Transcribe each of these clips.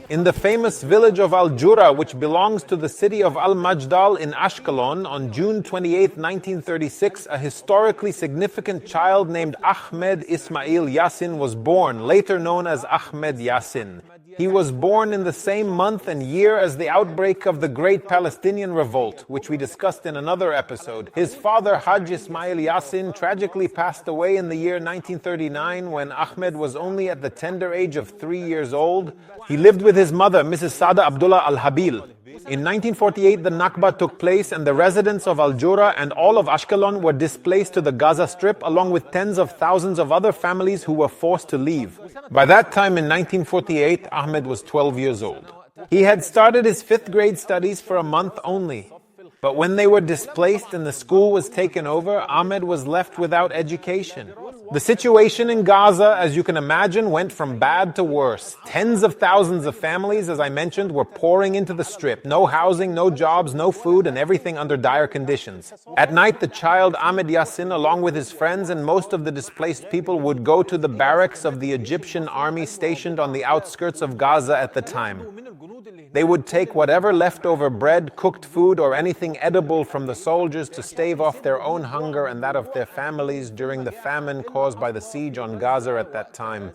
In the famous village of Al-Jura, which belongs to the city of Al-Majdal in Ashkelon, on June 28, 1936, a historically significant child named Ahmed Ismail Yassin was born, later known as Ahmed Yassin. He was born in the same month and year as the outbreak of the Great Palestinian Revolt, which we discussed in another episode. His father, Haj Ismail Yassin, tragically passed away in the year 1939 when Ahmed was only at the tender age of 3 years old. He lived with his mother, Mrs. Sada Abdullah Al-Habil. In 1948, the Nakba took place and the residents of Al-Jura and all of Ashkelon were displaced to the Gaza Strip along with tens of thousands of other families who were forced to leave. By that time in 1948, Ahmed was 12 years old. He had started his 5th grade studies for a month only. But when they were displaced and the school was taken over, Ahmed was left without education. The situation in Gaza, as you can imagine, went from bad to worse. Tens of thousands of families, as I mentioned, were pouring into the strip. No housing, no jobs, no food, and everything under dire conditions. At night, the child Ahmed Yassin, along with his friends and most of the displaced people, would go to the barracks of the Egyptian army stationed on the outskirts of Gaza at the time. They would take whatever leftover bread, cooked food, or anything edible from the soldiers to stave off their own hunger and that of their families during the famine caused by the siege on Gaza at that time.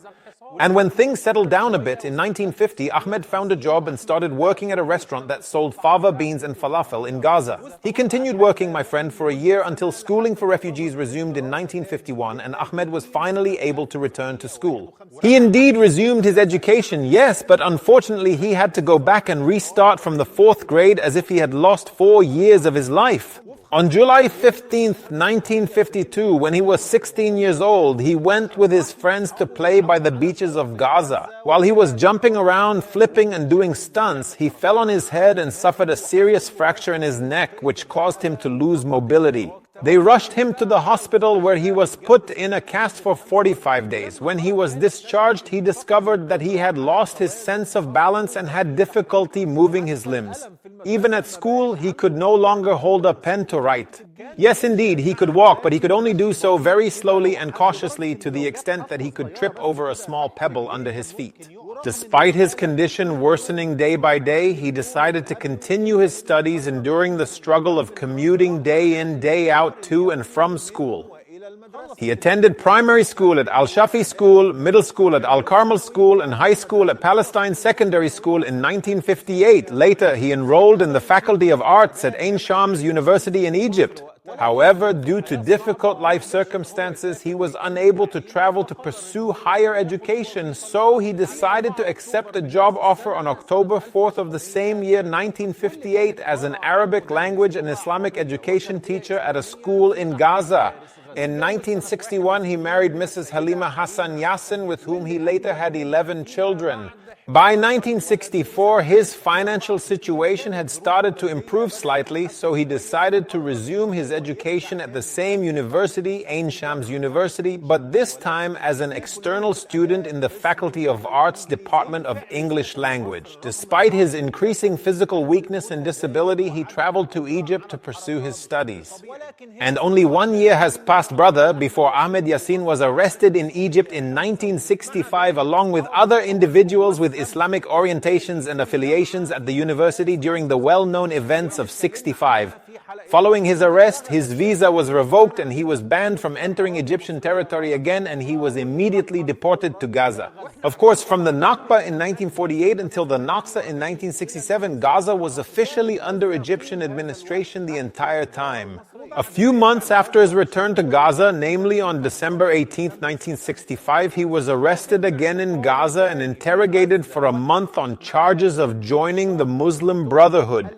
And when things settled down a bit, in 1950, Ahmed found a job and started working at a restaurant that sold fava beans and falafel in Gaza. He continued working, my friend, for a year until schooling for refugees resumed in 1951 and Ahmed was finally able to return to school. He indeed resumed his education, yes, but unfortunately he had to go back and restart from the 4th grade as if he had lost 4 years of his life. On July 15th, 1952, when he was 16 years old, he went with his friends to play by the beaches of Gaza. While he was jumping around, flipping and doing stunts, he fell on his head and suffered a serious fracture in his neck, which caused him to lose mobility. They rushed him to the hospital where he was put in a cast for 45 days. When he was discharged, he discovered that he had lost his sense of balance and had difficulty moving his limbs. Even at school, he could no longer hold a pen to write. Yes, indeed, he could walk, but he could only do so very slowly and cautiously to the extent that he could trip over a small pebble under his feet. Despite his condition worsening day by day, he decided to continue his studies, enduring the struggle of commuting day in, day out to and from school. He attended primary school at Al-Shafi School, middle school at Al-Carmel School, and high school at Palestine Secondary School in 1958. Later, he enrolled in the Faculty of Arts at Ain Shams University in Egypt. However, due to difficult life circumstances, he was unable to travel to pursue higher education, so he decided to accept a job offer on October 4th of the same year, 1958, as an Arabic language and Islamic education teacher at a school in Gaza. In 1961, he married Mrs. Halima Hassan Yassin, with whom he later had 11 children. By 1964, his financial situation had started to improve slightly, so he decided to resume his education at the same university, Ain Shams University, but this time as an external student in the Faculty of Arts Department of English Language. Despite his increasing physical weakness and disability, he traveled to Egypt to pursue his studies. And only 1 year has passed, brother, before Ahmed Yassin was arrested in Egypt in 1965 along with other individuals with Islamic orientations and affiliations at the university during the well-known events of '65. Following his arrest, his visa was revoked and he was banned from entering Egyptian territory again, and he was immediately deported to Gaza. Of course, from the Nakba in 1948 until the Nakba in 1967, Gaza was officially under Egyptian administration the entire time. A few months after his return to Gaza, namely on December 18, 1965, he was arrested again in Gaza and interrogated for a month on charges of joining the Muslim Brotherhood.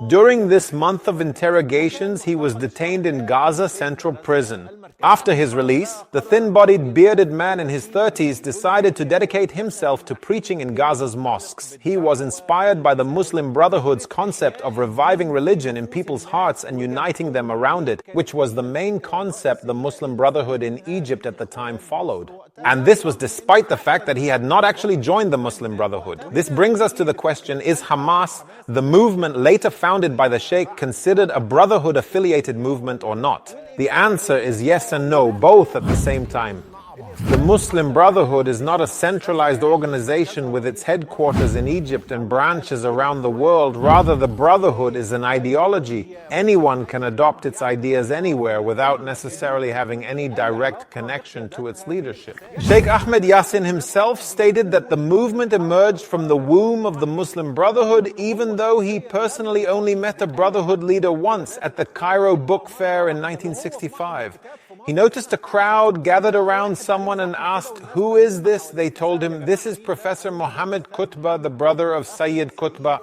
During this month of interrogations, he was detained in Gaza Central Prison. After his release, the thin-bodied, bearded man in his 30s decided to dedicate himself to preaching in Gaza's mosques. He was inspired by the Muslim Brotherhood's concept of reviving religion in people's hearts and uniting them around it, which was the main concept the Muslim Brotherhood in Egypt at the time followed. And this was despite the fact that he had not actually joined the Muslim Brotherhood. This brings us to the question, is Hamas, the movement later founded by the Sheikh, considered a Brotherhood-affiliated movement or not? The answer is yes and no, both at the same time. The Muslim Brotherhood is not a centralized organization with its headquarters in Egypt and branches around the world. Rather, the Brotherhood is an ideology. Anyone can adopt its ideas anywhere without necessarily having any direct connection to its leadership. Sheikh Ahmed Yassin himself stated that the movement emerged from the womb of the Muslim Brotherhood, even though he personally only met a Brotherhood leader once at the Cairo Book Fair in 1965. He noticed a crowd gathered around someone and asked, "Who is this?" They told him, "This is Professor Muhammad Qutbah, the brother of Sayyid Qutbah."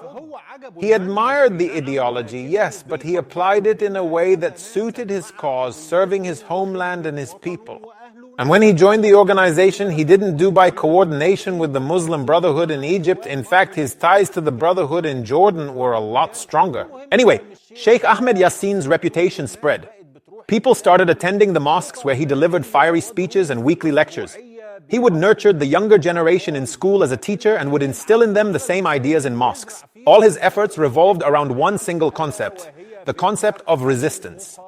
He admired the ideology, yes, but he applied it in a way that suited his cause, serving his homeland and his people. And when he joined the organization, he didn't do by coordination with the Muslim Brotherhood in Egypt. In fact, his ties to the Brotherhood in Jordan were a lot stronger. Anyway, Sheikh Ahmed Yassin's reputation spread. People started attending the mosques where he delivered fiery speeches and weekly lectures. He would nurture the younger generation in school as a teacher and would instill in them the same ideas in mosques. All his efforts revolved around one single concept, the concept of resistance.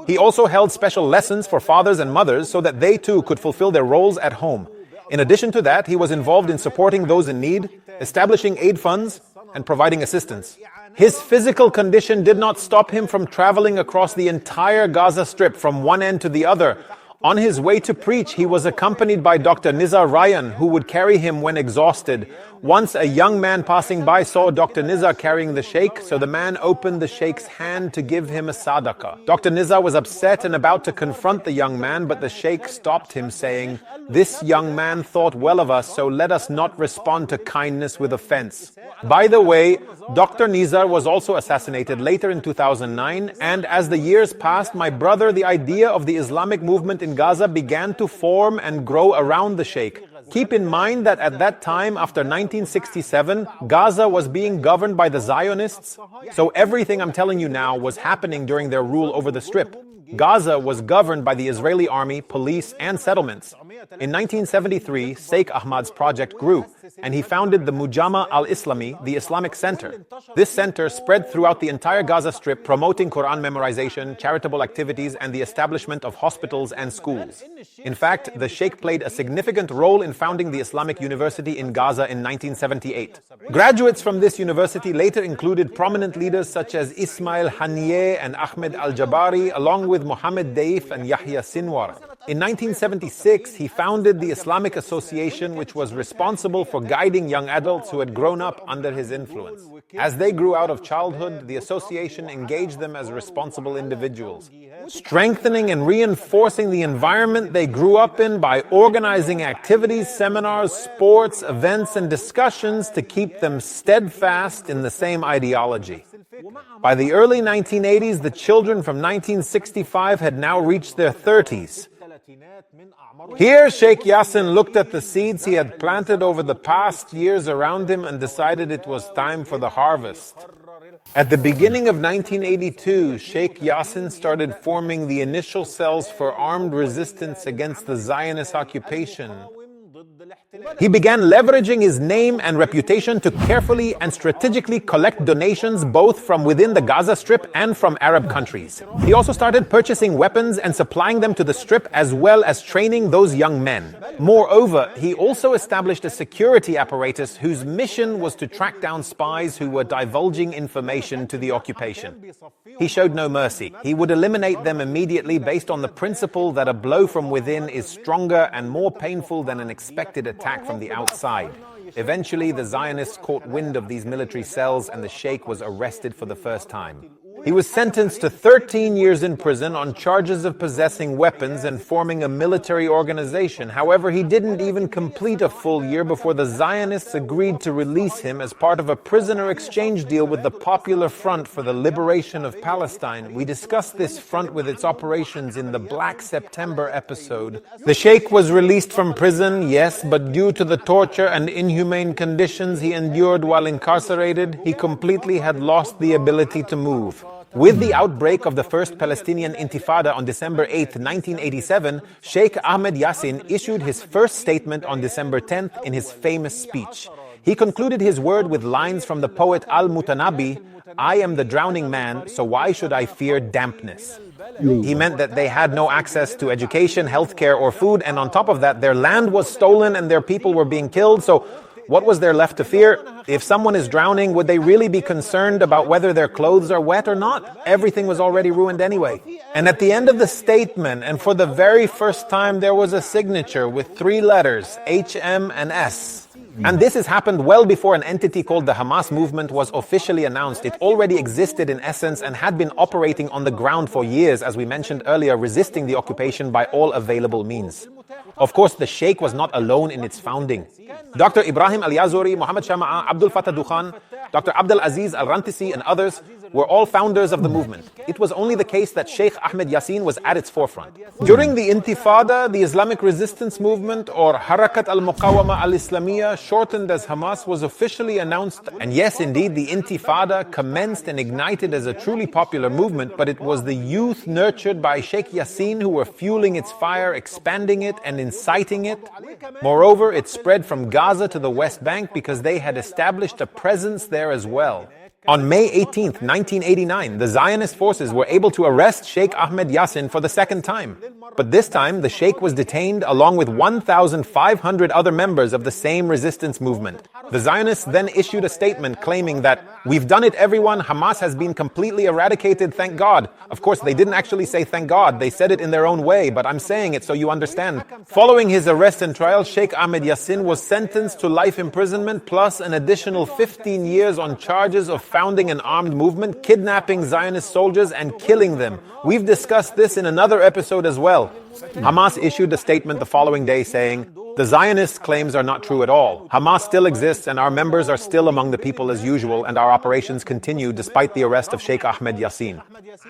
He also held special lessons for fathers and mothers so that they too could fulfill their roles at home. In addition to that, he was involved in supporting those in need, establishing aid funds, and providing assistance. His physical condition did not stop him from traveling across the entire Gaza Strip from one end to the other. On his way to preach, he was accompanied by Dr. Nizar Ryan, who would carry him when exhausted. Once a young man passing by saw Dr. Nizar carrying the sheikh, so the man opened the sheikh's hand to give him a sadaqah. Dr. Nizar was upset and about to confront the young man, but the sheikh stopped him, saying, "This young man thought well of us, so let us not respond to kindness with offense." By the way, Dr. Nizar was also assassinated later in 2009, and as the years passed, my brother, the idea of the Islamic movement in Gaza began to form and grow around the sheikh. Keep in mind that at that time, after 1967, Gaza was being governed by the Zionists, so everything I'm telling you now was happening during their rule over the Strip. Gaza was governed by the Israeli army, police, and settlements. In 1973, Sheikh Ahmad's project grew, and he founded the Mujama al-Islami, the Islamic Center. This center spread throughout the entire Gaza Strip, promoting Quran memorization, charitable activities, and the establishment of hospitals and schools. In fact, the Sheikh played a significant role in founding the Islamic University in Gaza in 1978. Graduates from this university later included prominent leaders such as Ismail Haniyeh and Ahmed al-Jabari, along with Mohammed Daif and Yahya Sinwar. In 1976, he founded the Islamic Association, which was responsible for guiding young adults who had grown up under his influence. As they grew out of childhood, the association engaged them as responsible individuals, strengthening and reinforcing the environment they grew up in by organizing activities, seminars, sports, events, and discussions to keep them steadfast in the same ideology. By the early 1980s, the children from 1965 had now reached their 30s. Here, Sheikh Yassin looked at the seeds he had planted over the past years around him and decided it was time for the harvest. At the beginning of 1982, Sheikh Yassin started forming the initial cells for armed resistance against the Zionist occupation. He began leveraging his name and reputation to carefully and strategically collect donations both from within the Gaza Strip and from Arab countries. He also started purchasing weapons and supplying them to the Strip, as well as training those young men. Moreover, he also established a security apparatus whose mission was to track down spies who were divulging information to the occupation. He showed no mercy. He would eliminate them immediately based on the principle that a blow from within is stronger and more painful than an expected attack from the outside. Eventually, the Zionists caught wind of these military cells and the Sheikh was arrested for the first time. He was sentenced to 13 years in prison on charges of possessing weapons and forming a military organization. However, he didn't even complete a full year before the Zionists agreed to release him as part of a prisoner exchange deal with the Popular Front for the Liberation of Palestine. We discussed this front with its operations in the Black September episode. The Sheikh was released from prison, yes, but due to the torture and inhumane conditions he endured while incarcerated, he completely had lost the ability to move. With the outbreak of the First Palestinian Intifada on December 8, 1987, Sheikh Ahmed Yassin issued his first statement on December 10th in his famous speech. He concluded his word with lines from the poet Al-Mutanabbi, I am the drowning man, so why should I fear dampness? He meant that they had no access to education, healthcare, or food, and on top of that, their land was stolen and their people were being killed, so what was there left to fear? If someone is drowning, would they really be concerned about whether their clothes are wet or not? Everything was already ruined anyway. And at the end of the statement, and for the very first time, there was a signature with 3 letters, HM and S. And this has happened well before an entity called the Hamas movement was officially announced. It already existed in essence and had been operating on the ground for years, as we mentioned earlier, resisting the occupation by all available means. Of course, the Sheikh was not alone in its founding. Dr. Ibrahim Al-Yazuri, Muhammad Shama'a, Abdul Fattah Dukhan, Dr. Abdul Aziz Al-Rantisi and others were all founders of the movement. It was only the case that Sheikh Ahmed Yassin was at its forefront. During the Intifada, the Islamic resistance movement, or Harakat al-Muqawama al-Islamiyya, shortened as Hamas, was officially announced. And yes, indeed, the Intifada commenced and ignited as a truly popular movement, but it was the youth nurtured by Sheikh Yassin who were fueling its fire, expanding it and inciting it. Moreover, it spread from Gaza to the West Bank because they had established a presence there as well. On May 18, 1989, the Zionist forces were able to arrest Sheikh Ahmed Yassin for the second time. But this time, the Sheikh was detained along with 1,500 other members of the same resistance movement. The Zionists then issued a statement claiming that, "We've done it, everyone. Hamas has been completely eradicated, thank God." Of course, they didn't actually say thank God. They said it in their own way, but I'm saying it so you understand. Following his arrest and trial, Sheikh Ahmed Yassin was sentenced to life imprisonment plus an additional 15 years on charges of founding an armed movement, kidnapping Zionist soldiers and killing them. We've discussed this in another episode as well. Hamas issued a statement the following day saying, "The Zionist claims are not true at all. Hamas still exists and our members are still among the people as usual and our operations continue despite the arrest of Sheikh Ahmed Yassin."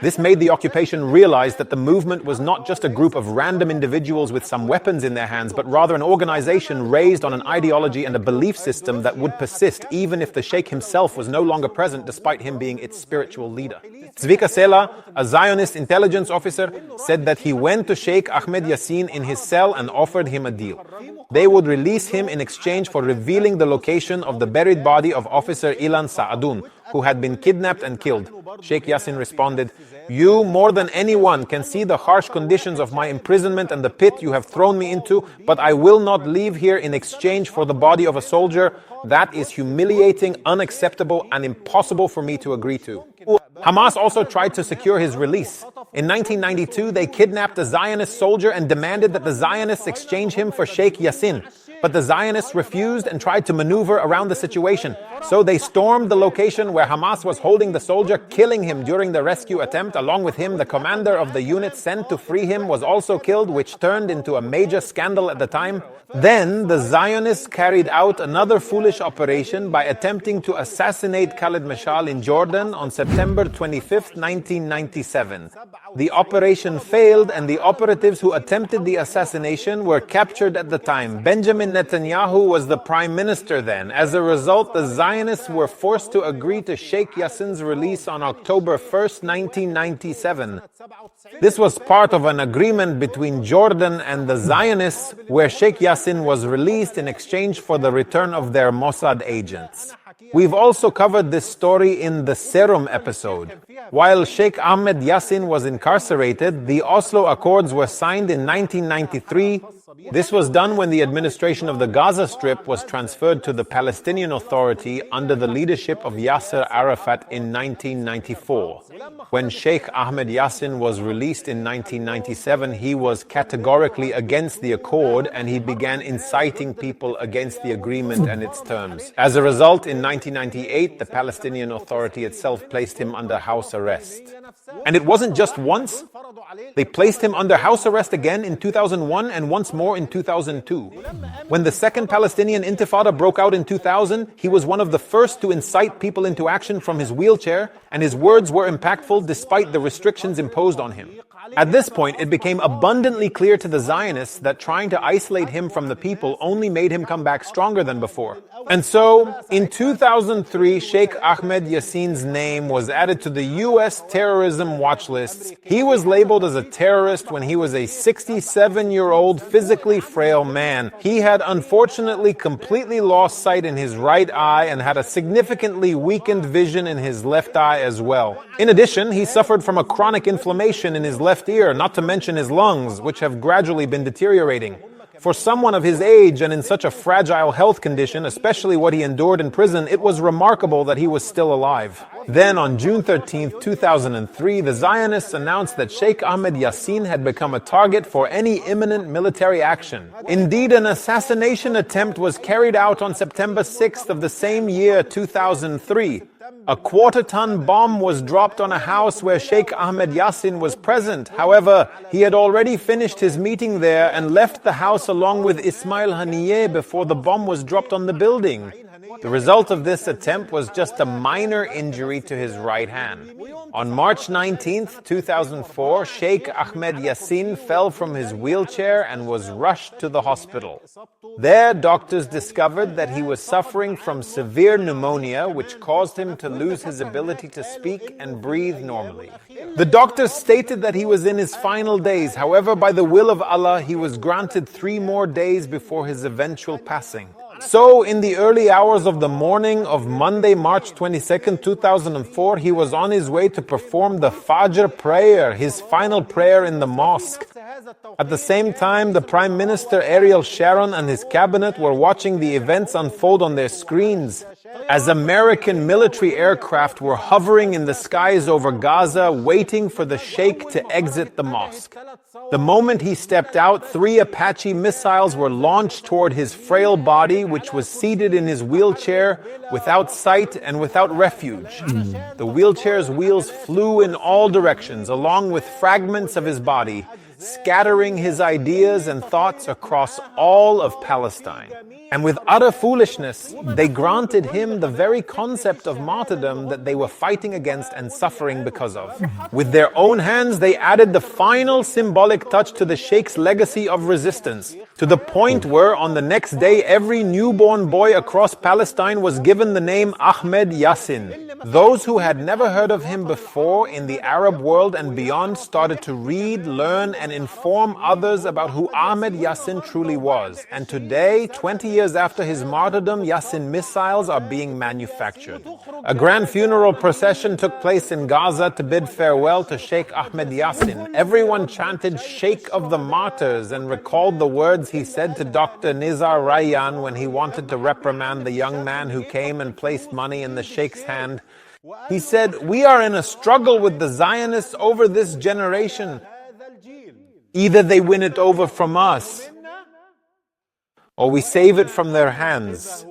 This made the occupation realize that the movement was not just a group of random individuals with some weapons in their hands, but rather an organization raised on an ideology and a belief system that would persist even if the Sheikh himself was no longer present despite him being its spiritual leader. Zvika Sela, a Zionist intelligence officer, said that he went to Sheikh Ahmed Yassin in his cell and offered him a deal. They would release him in exchange for revealing the location of the buried body of Officer Ilan Saadun, who had been kidnapped and killed. Sheikh Yassin responded, "You, more than anyone, can see the harsh conditions of my imprisonment and the pit you have thrown me into, but I will not leave here in exchange for the body of a soldier. That is humiliating, unacceptable, and impossible for me to agree to." Hamas also tried to secure his release. In 1992, they kidnapped a Zionist soldier and demanded that the Zionists exchange him for Sheikh Yassin. But the Zionists refused and tried to maneuver around the situation. So they stormed the location where Hamas was holding the soldier, killing him during the rescue attempt. Along with him, the commander of the unit sent to free him was also killed, which turned into a major scandal at the time. Then the Zionists carried out another foolish operation by attempting to assassinate Khalid Mashal in Jordan on September 25, 1997. The operation failed and the operatives who attempted the assassination were captured at the time. Benjamin Netanyahu was the prime minister then. As a result, the Zionists were forced to agree to Sheikh Yassin's release on October 1, 1997. This was part of an agreement between Jordan and the Zionists where Sheikh Yassin was released in exchange for the return of their Mossad agents. We've also covered this story in the Serum episode. While Sheikh Ahmed Yassin was incarcerated, the Oslo Accords were signed in 1993. This was done when the administration of the Gaza Strip was transferred to the Palestinian Authority under the leadership of Yasser Arafat in 1994. When Sheikh Ahmed Yassin was released in 1997, he was categorically against the accord and he began inciting people against the agreement and its terms. As a result, in 1998, the Palestinian Authority itself placed him under house arrest. And it wasn't just once. They placed him under house arrest again in 2001 and once more in 2002. When the second Palestinian Intifada broke out in 2000, he was one of the first to incite people into action from his wheelchair, and his words were impactful despite the restrictions imposed on him. At this point, it became abundantly clear to the Zionists that trying to isolate him from the people only made him come back stronger than before. And so, in 2003, Sheikh Ahmed Yassin's name was added to the U.S. terrorism watch lists. He was labeled as a terrorist when he was a 67-year-old physically frail man. He had unfortunately completely lost sight in his right eye and had a significantly weakened vision in his left eye as well. In addition, he suffered from a chronic inflammation in his left ear, not to mention his lungs, which have gradually been deteriorating. For someone of his age and in such a fragile health condition, especially what he endured in prison, it was remarkable that he was still alive. Then, on June 13, 2003, the Zionists announced that Sheikh Ahmed Yassin had become a target for any imminent military action. Indeed, an assassination attempt was carried out on September 6th of the same year, 2003. A quarter-ton bomb was dropped on a house where Sheikh Ahmed Yassin was present. However, he had already finished his meeting there and left the house along with Ismail Haniyeh before the bomb was dropped on the building. The result of this attempt was just a minor injury to his right hand. On March 19, 2004, Sheikh Ahmed Yassin fell from his wheelchair and was rushed to the hospital. There, doctors discovered that he was suffering from severe pneumonia, which caused him to lose his ability to speak and breathe normally. The doctors stated that he was in his final days. However, by the will of Allah, he was granted 3 more days before his eventual passing. So, in the early hours of the morning of Monday, March 22, 2004, he was on his way to perform the Fajr prayer, his final prayer in the mosque. At the same time, the Prime Minister Ariel Sharon and his cabinet were watching the events unfold on their screens. As American military aircraft were hovering in the skies over Gaza, waiting for the Sheikh to exit the mosque. The moment he stepped out, 3 Apache missiles were launched toward his frail body, which was seated in his wheelchair, without sight and without refuge. The wheelchair's wheels flew in all directions, along with fragments of his body, scattering his ideas and thoughts across all of Palestine. And with utter foolishness, they granted him the very concept of martyrdom that they were fighting against and suffering because of. With their own hands, they added the final symbolic touch to the Sheikh's legacy of resistance, to the point where on the next day, every newborn boy across Palestine was given the name Ahmed Yassin. Those who had never heard of him before in the Arab world and beyond started to read, learn, and inform others about who Ahmed Yassin truly was. And today, 20 years after his martyrdom, Yassin missiles are being manufactured. A grand funeral procession took place in Gaza to bid farewell to Sheikh Ahmed Yassin. Everyone chanted Sheikh of the Martyrs and recalled the words he said to Dr. Nizar Rayyan when he wanted to reprimand the young man who came and placed money in the Sheikh's hand. He said, "We are in a struggle with the Zionists over this generation. Either they win it over from us, or we save it from their hands."